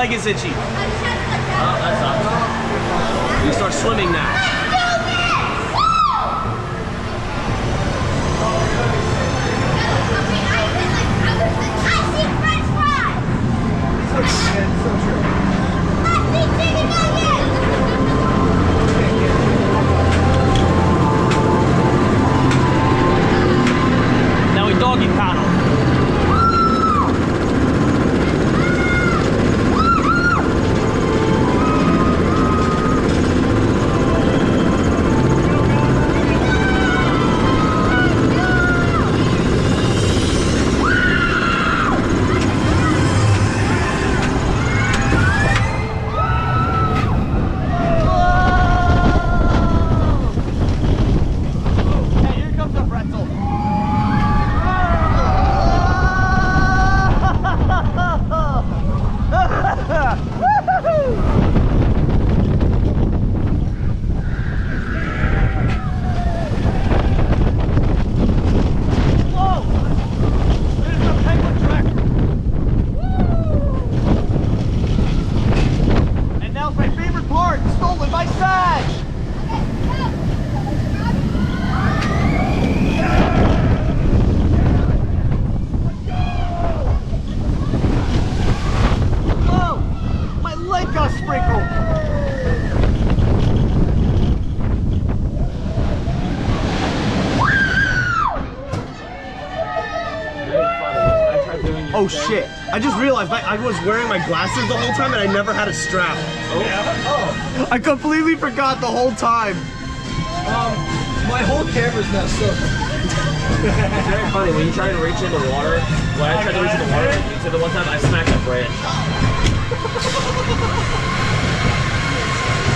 leg is itchy. Oh, that's up. You start swimming now. Now we doggy paddle. Oh shit, I just realized I was wearing my glasses the whole time and I never had a strap. Oh. Yeah. Oh. I completely forgot the whole time. My whole camera's messed up. It's very funny when you try to reach in the water. When I tried to reach in the water, you said the one time I smacked a branch.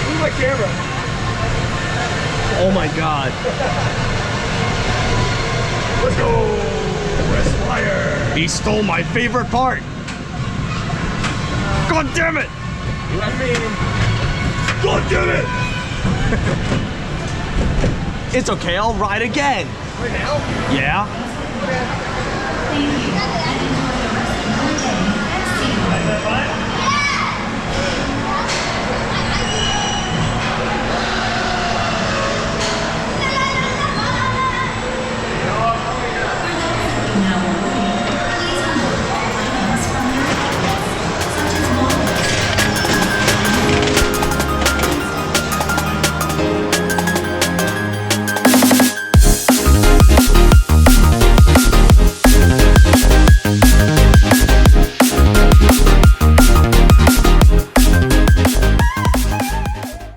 Where's my camera? Oh my god. Let's go! West Flyer! He stole my favorite part. God damn it! You know what I mean? God damn it! It's okay, I'll ride again. Right now? Yeah. Thank you. And enjoy the rest of your day at SeaWorld.